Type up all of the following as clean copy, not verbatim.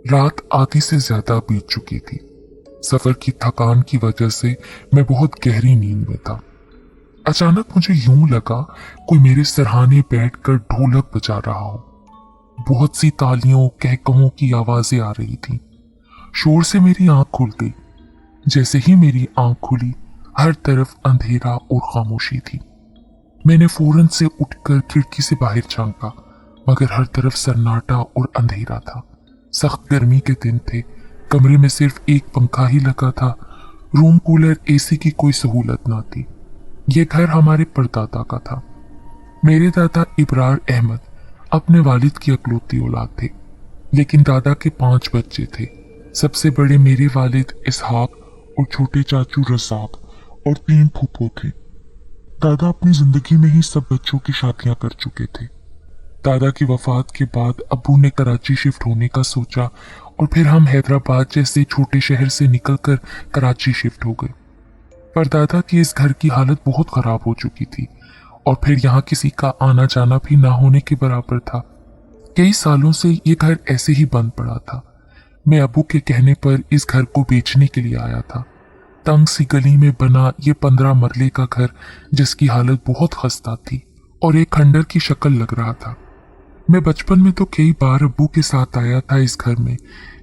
रात आधी से ज्यादा बीत चुकी थी। सफर की थकान की वजह से मैं बहुत गहरी नींद में था। अचानक मुझे यूं लगा कोई मेरे सरहाने बैठकर ढोलक बजा रहा हो। बहुत सी तालियों कहकहों की आवाजें आ रही थीं। शोर से मेरी आंख खुल गई। जैसे ही मेरी आंख खुली, हर तरफ अंधेरा और खामोशी थी। मैंने फौरन से उठकर खिड़की से बाहर झांका, मगर हर तरफ सन्नाटा और अंधेरा था। सख्त गर्मी के दिन थे। कमरे में सिर्फ एक पंखा ही लगा था। रूम कूलर, एसी की कोई सहूलत ना थी। यह घर हमारे परदादा का था। मेरे दादा इब्रार अहमद अपने वालिद की अकलौती औलाद थे, लेकिन दादा के 5 बच्चे थे। सबसे बड़े मेरे वालिद इसहाक और छोटे चाचू रज़ाक और 3 फूफो थे। दादा अपनी जिंदगी में ही सब बच्चों की शादियां कर चुके थे। दादा की वफात के बाद अब्बू ने कराची शिफ्ट होने का सोचा और फिर हम हैदराबाद जैसे छोटे शहर से निकलकर कराची शिफ्ट हो गए। पर दादा की इस घर की हालत बहुत खराब हो चुकी थी और फिर यहाँ किसी का आना जाना भी ना होने के बराबर था। कई सालों से ये घर ऐसे ही बंद पड़ा था। मैं अब्बू के कहने पर इस घर को बेचने के लिए आया था। तंग सी गली में बना ये 15 मरले का घर, जिसकी हालत बहुत खस्ता थी और एक खंडर की शक्ल लग रहा था। मैं बचपन में तो कई बार अब्बू के साथ आया था इस घर में,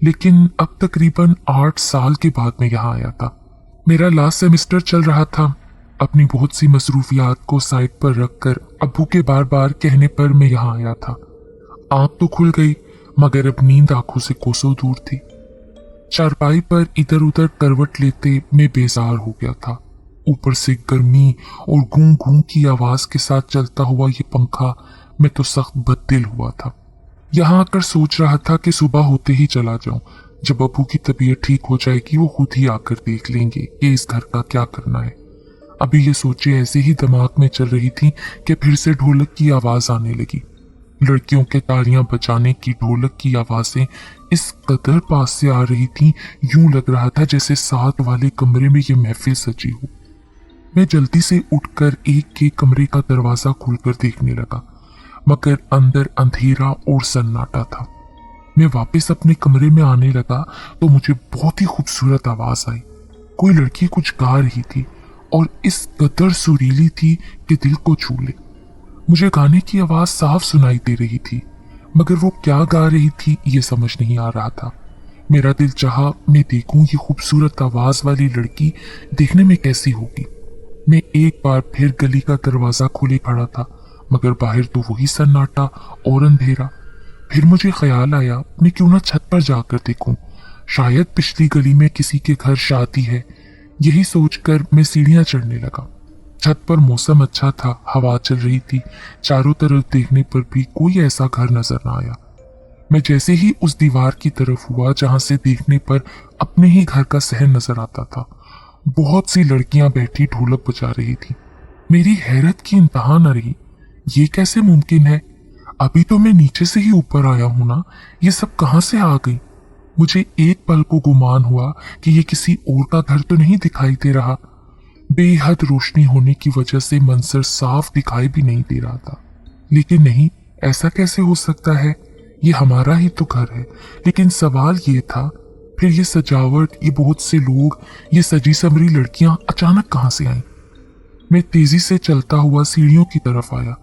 लेकिन अब तकरीबन 8 साल के बाद मैं यहाँ आया था। मेरा लास्ट सेमेस्टर चल रहा था। अपनी बहुत सी मसरूफियात को साइड पर रखकर अब्बू के बार बार कहने पर मैं यहाँ आया था। आंख तो खुल गई, मगर अब नींद आंखों से कोसों दूर थी। चारपाई पर इधर उधर करवट लेते मैं बेजार हो गया था। ऊपर से गर्मी और गूं गूं की आवाज के साथ चलता हुआ ये पंखा, मैं तो सख्त बददिल हुआ था। यहाँ आकर सोच रहा था कि सुबह होते ही चला जाऊं। जब अब्बू की तबीयत ठीक हो जाएगी, वो खुद ही आकर देख लेंगे कि इस घर का क्या करना है। अभी ये सोचे ऐसे ही दिमाग में चल रही थी कि फिर से ढोलक की आवाज आने लगी। लड़कियों के तालियां बजाने की ढोलक की आवाजें इस कदर पास से आ रही थीं, यूं लग रहा था जैसे साथ वाले कमरे में ये महफिल सजी हो। मैं जल्दी से उठकर एक के कमरे का दरवाजा खोलकर देखने लगा, मगर अंदर अंधेरा और सन्नाटा था। मैं वापस अपने कमरे में आने लगा तो मुझे बहुत ही खूबसूरत आवाज आई। कोई लड़की कुछ गा रही थी और इस कदर सुरीली थी कि दिल को छू ले। मुझे गाने की आवाज साफ सुनाई दे रही थी, मगर वो क्या गा रही थी ये समझ नहीं आ रहा था। मेरा दिल चाहा मैं देखूं ये खूबसूरत आवाज वाली लड़की देखने में कैसी होगी। मैं एक बार फिर गली का दरवाजा खोले खड़ा था, मगर बाहर तो वही सन्नाटा और अंधेरा। फिर मुझे ख्याल आया, मैं क्यों ना छत पर जाकर देखूं, शायद पिछली गली में किसी के घर शादी है। यही सोचकर मैं सीढ़ियां चढ़ने लगा। छत पर मौसम अच्छा था, हवा चल रही थी। चारों तरफ देखने पर भी कोई ऐसा घर नजर न आया। मैं जैसे ही उस दीवार की तरफ हुआ जहां से देखने पर अपने ही घर का सहन नजर आता था, बहुत सी लड़कियां बैठी ढोलक बजा रही थी। मेरी हैरत की इंतहा न रही। ये कैसे मुमकिन है? अभी तो मैं नीचे से ही ऊपर आया हूं ना, ये सब कहां से आ गई? मुझे एक पल को गुमान हुआ कि ये किसी और का घर तो नहीं दिखाई दे रहा। बेहद रोशनी होने की वजह से मंजर साफ दिखाई भी नहीं दे रहा था। लेकिन नहीं, ऐसा कैसे हो सकता है? ये हमारा ही तो घर है। लेकिन सवाल ये था, फिर ये सजावट, ये बहुत से लोग, ये सजी समरी लड़कियां अचानक कहां से आईं? मैं तेजी से चलता हुआ सीढ़ियों की तरफ आया।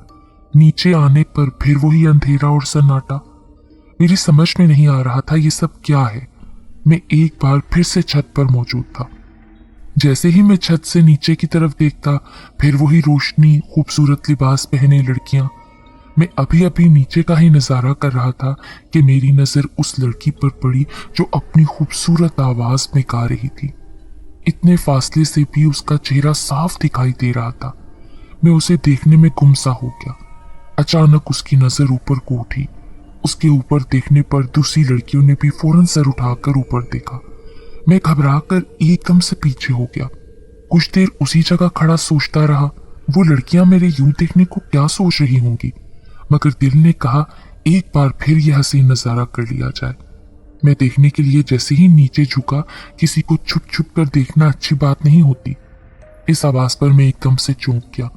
नीचे आने पर फिर वही अंधेरा और सन्नाटा। मेरी समझ में नहीं आ रहा था ये सब क्या है। मैं एक बार फिर से छत पर मौजूद था। जैसे ही मैं छत से नीचे की तरफ देखता, फिर वही रोशनी, खूबसूरत लिबास पहने लड़कियां। मैं अभी अभी नीचे का ही नजारा कर रहा था कि मेरी नजर उस लड़की पर पड़ी जो अपनी खूबसूरत आवाज में गा रही थी। इतने फासले से भी उसका चेहरा साफ दिखाई दे रहा था। मैं उसे देखने में गुमसा हो गया। अचानक उसकी नजर ऊपर को उठी। उसके ऊपर देखने पर दूसरी लड़कियों ने भी फौरन सर उठाकर ऊपर देखा। मैं घबराकर एकदम से पीछे हो गया। कुछ देर उसी जगह खड़ा सोचता रहा, वो लड़कियां मेरे यूं देखने को क्या सोच रही होंगी। मगर दिल ने कहा, एक बार फिर यह हसीन नजारा कर लिया जाए। मैं देखने के लिए जैसे ही नीचे झुका, किसी को छुप छुप कर देखना अच्छी बात नहीं होती। इस आवाज पर मैं एकदम से चौंक गया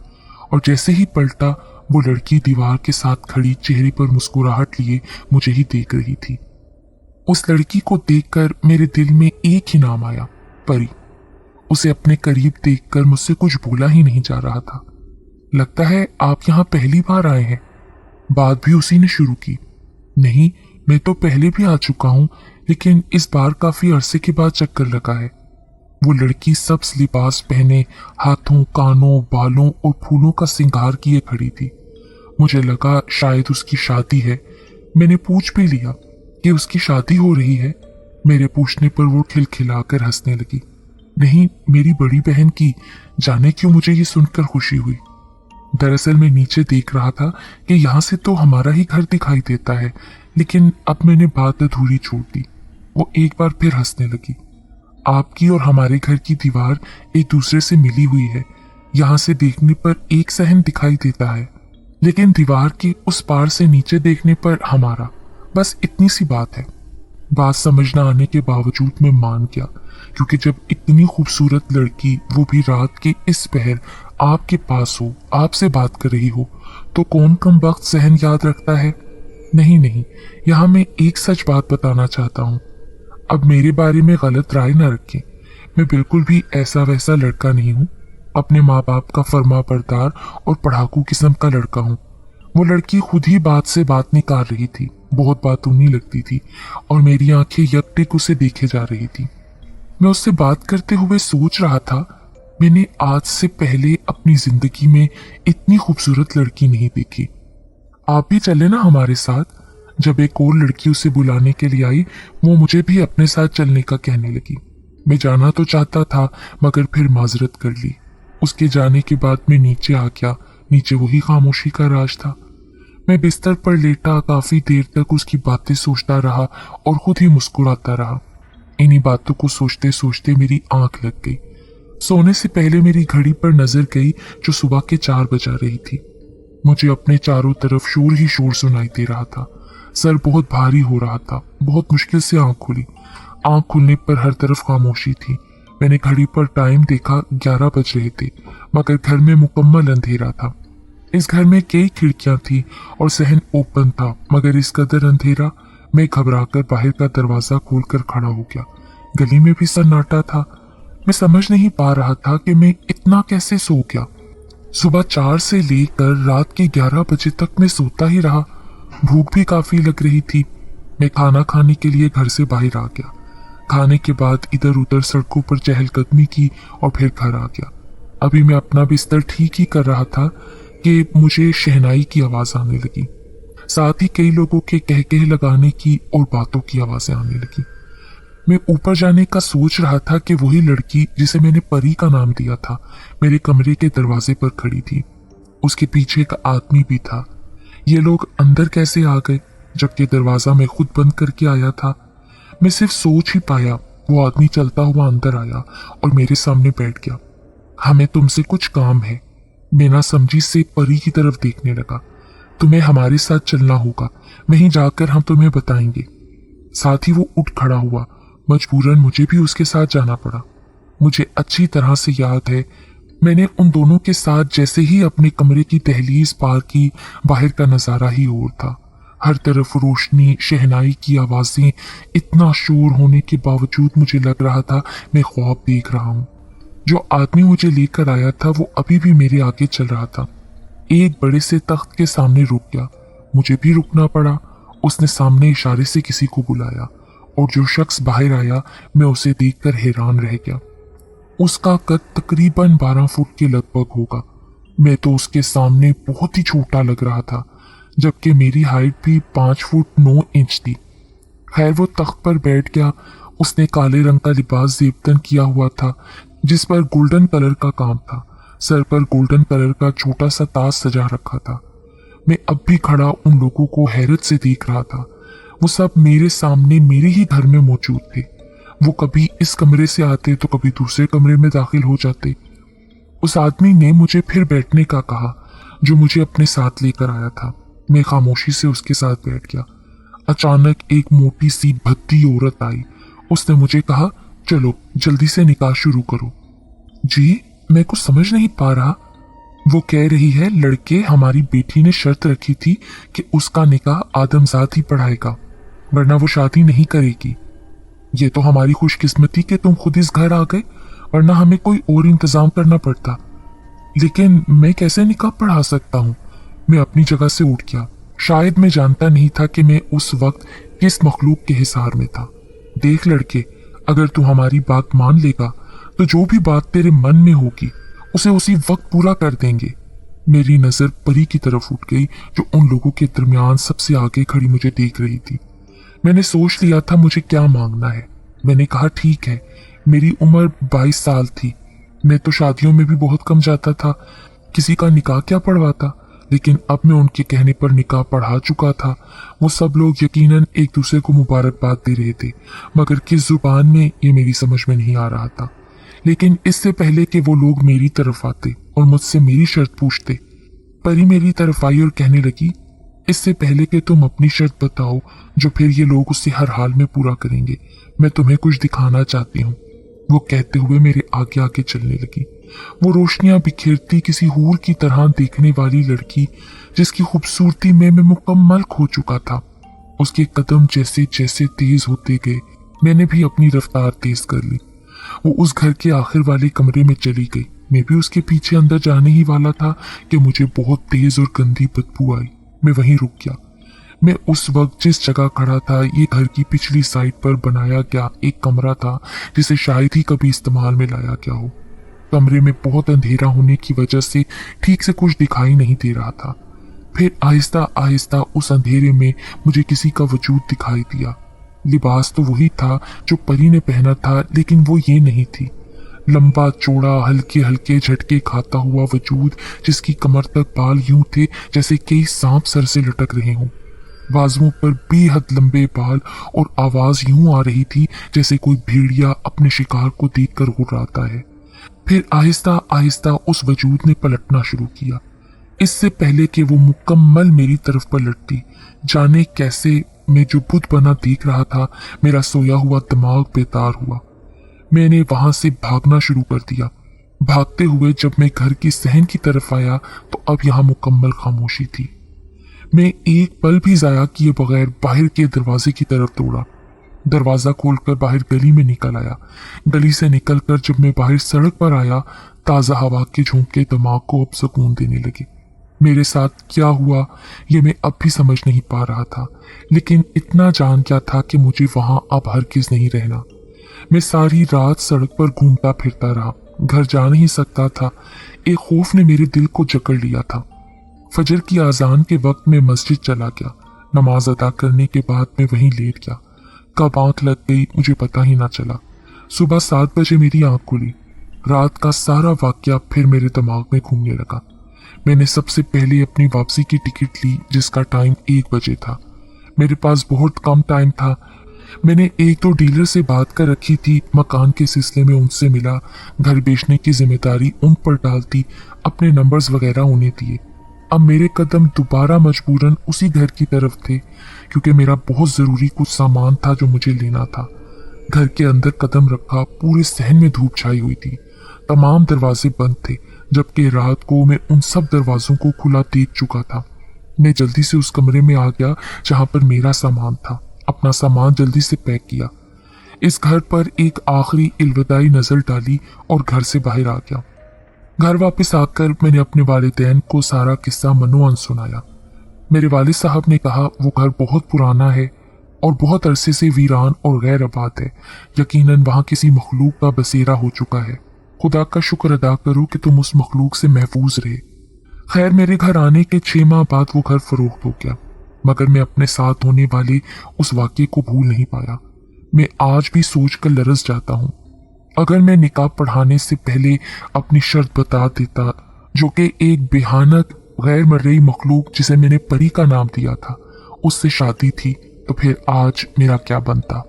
और जैसे ही पलटा, वो लड़की दीवार के साथ खड़ी चेहरे पर मुस्कुराहट लिए मुझे ही देख रही थी। उस लड़की को देखकर मेरे दिल में एक ही नाम आया, परी। उसे अपने करीब देखकर मुझसे कुछ बोला ही नहीं जा रहा था। लगता है आप यहाँ पहली बार आए हैं। बात भी उसी ने शुरू की। नहीं, मैं तो पहले भी आ चुका हूँ, लेकिन इस बार काफी अरसे के बाद चक्कर लगा है। वो लड़की सब्ज लिबास पहने, हाथों, कानों, बालों और फूलों का श्रृंगार किए खड़ी थी। मुझे लगा शायद उसकी शादी है। मैंने पूछ भी लिया कि उसकी शादी हो रही है। मेरे पूछने पर वो खिलखिलाकर हंसने लगी। नहीं, मेरी बड़ी बहन की। जाने क्यों मुझे ये सुनकर खुशी हुई। दरअसल मैं नीचे देख रहा था कि यहाँ से तो हमारा ही घर दिखाई देता है, लेकिन अब मैंने बात अधूरी छोड़ दी। वो एक बार फिर हंसने लगी। आपकी और हमारे घर की दीवार एक दूसरे से मिली हुई है। यहाँ से देखने पर एक सहन दिखाई देता है, लेकिन दीवार के उस पार से नीचे देखने पर हमारा। बस इतनी सी बात है। बात समझ न आने के बावजूद मैं मान गया, क्योंकि जब इतनी खूबसूरत लड़की, वो भी रात के इस पहर, आपके पास हो, आपसे बात कर रही हो, तो कौन कम वक्त सहन याद रखता है। नहीं नहीं, यहाँ मैं एक सच बात बताना चाहता हूँ। अब मेरे बारे में गलत राय न रखें। मैं बिल्कुल भी ऐसा वैसा लड़का नहीं हूँ। अपने माँ बाप का फर्मा बरदार और पढ़ाकू किस्म का लड़का हूँ। वो लड़की खुद ही बात से बात निकाल रही थी, बहुत बातूनी लगती थी और मेरी आंखें यकटिक उसे देखे जा रही थी। मैं उससे बात करते हुए सोच रहा था, मैंने आज से पहले अपनी जिंदगी में इतनी खूबसूरत लड़की नहीं देखी। आप भी चले ना हमारे साथ। जब एक और लड़की उसे बुलाने के लिए आई, वो मुझे भी अपने साथ चलने का कहने लगी। मैं जाना तो चाहता था, मगर फिर माजरत कर ली। उसके जाने के बाद मैं नीचे आ गया। नीचे वही खामोशी का राज था। मैं बिस्तर पर लेटा काफी देर तक उसकी बातें सोचता रहा और खुद ही मुस्कुराता रहा। इन्हीं बातों को सोचते सोचते मेरी आंख लग गई। सोने से पहले मेरी घड़ी पर नजर गई, जो सुबह के 4 बजा रही थी। मुझे अपने चारों तरफ शोर ही शोर सुनाई दे रहा था। सर बहुत भारी हो रहा था। बहुत मुश्किल से आंख खुली। आंख खुलने पर हर तरफ खामोशी थी। मैंने घड़ी पर टाइम देखा, 11 बज रहे थे, मगर घर में मुकम्मल अंधेरा था। इस घर में कई खिड़कियां थी और सहन ओपन था, मगर इस कदर अंधेरा, मैं घबराकर बाहर का दरवाजा खोलकर खड़ा हो गया। गली में भी सन्नाटा था। मैं समझ नहीं पा रहा था कि मैं इतना कैसे सो गया। सुबह 4 से लेकर रात के 11 बजे तक मैं सोता ही रहा। भूख भी काफी लग रही थी। मैं खाना खाने के लिए घर से बाहर आ गया। खाने के बाद इधर उधर सड़कों पर चहलकदमी की और फिर घर आ गया। अभी मैं अपना बिस्तर ठीक ही कर रहा था कि मुझे शहनाई की आवाज आने लगी। साथ ही कई लोगों के कह लगाने की और बातों की आवाजें आने लगी। मैं ऊपर जाने का सोच रहा था कि वही लड़की जिसे मैंने परी का नाम दिया था, मेरे कमरे के दरवाजे पर खड़ी थी। उसके पीछे एक आदमी भी था। ये लोग अंदर कैसे आ गए, जबकि दरवाजा मैं खुद बंद करके आया था। मैं सिर्फ सोच ही पाया। वो आदमी चलता हुआ अंदर आया और मेरे सामने बैठ गया। हमें तुमसे कुछ काम है। बिना समझी से परी की तरफ देखने लगा। तुम्हें हमारे साथ चलना होगा, वहीं जाकर हम तुम्हें बताएंगे। साथ ही वो उठ खड़ा हुआ। मजबूरन मुझे भी उसके साथ जाना पड़ा। मुझे अच्छी तरह से याद है, मैंने उन दोनों के साथ जैसे ही अपने कमरे की दहलीज पार की, बाहर का नजारा ही और था। हर तरफ रोशनी, शहनाई की आवाजें। इतना शोर होने के बावजूद मुझे लग रहा था मैं ख्वाब देख रहा हूँ। जो आदमी मुझे लेकर आया था वो अभी भी मेरे आगे चल रहा था। एक बड़े से तख्त के सामने रुक गया। मुझे भी रुकना पड़ा। उसने सामने इशारे से किसी को बुलाया और जो शख्स बाहर आया, मैं उसे देखकर हैरान रह गया। उसका कद तकरीबन 12 फुट के लगभग होगा। मैं तो उसके सामने बहुत ही छोटा लग रहा था, जबकि मेरी हाइट भी 5 फुट 9 इंच थी। खैर, वो तख्त पर बैठ गया। उसने काले रंग का लिबास जेबतन किया हुआ था, जिस पर गोल्डन कलर का काम था। सर पर गोल्डन कलर का छोटा सा ताज सजा रखा था। मैं अब भी खड़ा उन लोगों को हैरत से देख रहा था। वो सब मेरे सामने मेरे ही घर में मौजूद थे। वो कभी इस कमरे से आते तो कभी दूसरे कमरे में दाखिल हो जाते। उस आदमी ने मुझे फिर बैठने का कहा, जो मुझे अपने साथ लेकर आया था। मैं खामोशी से उसके साथ बैठ गया। अचानक एक मोटी सी भद्दी औरत आई। उसने मुझे कहा, चलो जल्दी से निकाह शुरू करो। जी, मैं कुछ समझ नहीं पा रहा। वो कह रही है, लड़के, हमारी बेटी ने शर्त रखी थी कि उसका निकाह आदमजाद ही पढ़ाएगा। वरना वो शादी नहीं करेगी। ये तो हमारी खुशकिस्मती कि तुम खुद इस घर आ गए, वरना हमें कोई और इंतजाम करना पड़ता। लेकिन मैं कैसे निकाह पढ़ा सकता हूँ? मैं अपनी जगह से उठ गया। शायद मैं जानता नहीं था कि मैं उस वक्त किस मखलूक के हिसार में था। देख लड़के, अगर तू हमारी बात मान लेगा तो जो भी बात तेरे मन में होगी उसे उसी वक्त पूरा कर देंगे। मेरी नजर परी की तरफ उठ गई जो उन लोगों के दरमियान सबसे आगे खड़ी मुझे देख रही थी। मैंने सोच लिया था मुझे क्या मांगना है। मैंने कहा ठीक है। मेरी उम्र 22 साल थी। मैं तो शादियों में भी बहुत कम जाता था, किसी का निकाह क्या पढ़वाता। लेकिन अब मैं उनके कहने पर निकाह पढ़ा चुका था। वो सब लोग यकीनन एक दूसरे को मुबारकबाद दे रहे थे, मगर किस जुबान में ये मेरी समझ में नहीं आ रहा था। लेकिन इससे पहले कि वो लोग मेरी तरफ आते और मुझसे मेरी शर्त पूछते, परी मेरी तरफ आई और कहने लगी, इससे पहले कि तुम अपनी शर्त बताओ जो फिर ये लोग उसे हर हाल में पूरा करेंगे, मैं तुम्हें कुछ दिखाना चाहती हूँ। वो कहते हुए मेरे आगे आगे चलने लगी। वो रोशनियां बिखेरती किसी हूर की तरह देखने वाली लड़की जिसकी खूबसूरती में मैं मुकम्मल खो चुका था। उसके कदम जैसे जैसे तेज होते गए, मैंने भी अपनी रफ्तार तेज कर ली। वो उस घर के आखिर वाले कमरे में चली गई। मैं भी उसके पीछे अंदर जाने ही वाला था कि मुझे बहुत तेज और गंदी बदबू आई। मैं वहीं रुक गया। मैं उस वक्त जिस जगह खड़ा था ये घर की पिछली साइड पर बनाया गया एक कमरा था जिसे शायद ही कभी इस्तेमाल में लाया गया हो। कमरे में बहुत अंधेरा होने की वजह से ठीक से कुछ दिखाई नहीं दे रहा था। फिर आहिस्ता आहिस्ता उस अंधेरे में मुझे किसी का वजूद दिखाई दिया। लिबास तो वही था जो परी ने पहना था, लेकिन वो ये नहीं थी। लंबा चौड़ा हल्के हल्के झटके खाता हुआ वजूद जिसकी कमर तक बाल यूं थे जैसे कई सांप सर से लटक रहे हों। बाजुओं पर बेहद लंबे बाल और आवाज यूं आ रही थी जैसे कोई भेड़िया अपने शिकार को देखकर हुर्राता है। फिर आहिस्ता आहिस्ता उस वजूद ने पलटना शुरू किया। इससे पहले कि वो मुकम्मल मेरी तरफ पलटती, जाने कैसे मैं जो बुत बना देख रहा था, मेरा सोया हुआ दिमाग बेदार हुआ। मैंने वहां से भागना शुरू कर दिया। भागते हुए जब मैं घर की सहन की तरफ आया तो अब यहाँ मुकम्मल खामोशी थी। मैं एक पल भी जाया किए बगैर बाहर के दरवाजे की तरफ दौड़ा। दरवाजा खोलकर बाहर गली में निकल आया। गली से निकलकर जब मैं बाहर सड़क पर आया, ताजा हवा के झोंके दिमाग को अब सुकून देने लगे। मेरे साथ क्या हुआ ये मैं अब भी समझ नहीं पा रहा था, लेकिन इतना जान गया था कि मुझे वहां अब हरगिज नहीं रहना। मैं सारी रात सड़क पर घूमता फिरता रहा, घर जा नहीं सकता था। एक खौफ ने मेरे दिल को जकड़ लिया था। फजर की आजान के वक्त में मस्जिद चला गया। नमाज अदा करने के बाद मैं वहीं लेट गया। कब आंख लग गई मुझे पता ही ना चला। सुबह 7 बजे मेरी आंख खुली। रात का सारा वाकया फिर मेरे दिमाग में घूमने लगा। मैंने सबसे पहले अपनी वापसी की टिकट ली जिसका टाइम 1 बजे था। मेरे पास बहुत कम टाइम था। मैंने 1-2 डीलर से बात कर रखी थी, मकान के सिलसिले में उनसे मिला, घर बेचने की जिम्मेदारी उन पर डाल दी, अपने नंबर्स वगैरह उन्हें दिए। अब मेरे कदम दोबारा मजबूरन उसी घर की तरफ थे क्योंकि मेरा बहुत ज़रूरी कुछ सामान था जो मुझे लेना था। घर के अंदर कदम रखा, पूरे सहन में धूप छाई हुई थी। तमाम दरवाजे बंद थे, जबकि रात को मैं उन सब दरवाजों को खुला देख चुका था। मैं जल्दी से उस कमरे में आ गया जहां पर मेरा सामान था। अपना सामान जल्दी से पैक किया। इस घर पर एक आखिरी अलविदाई नजर डाली और घर से बाहर आ गया। घर वापस आकर मैंने अपने वालिदैन को सारा किस्सा मनोअन सुनाया। मेरे वालिद साहब ने कहा वो घर बहुत पुराना है और बहुत अरसे से वीरान और गैर आबाद है। यकीनन वहाँ किसी मखलूक का बसेरा हो चुका है। खुदा का शुक्र अदा करो कि तुम उस मखलूक से महफूज रहे। खैर, मेरे घर आने के 6 माह बाद वो घर फरोख्त हो गया, मगर मैं अपने साथ होने वाले उस वाक़े को भूल नहीं पाया। मैं आज भी सोचकर लरस जाता हूँ। अगर मैं निकाह पढ़ाने से पहले अपनी शर्त बता देता, जो कि एक बेहानक गैर मर्ई मखलूक जिसे मैंने परी का नाम दिया था उससे शादी थी, तो फिर आज मेरा क्या बनता।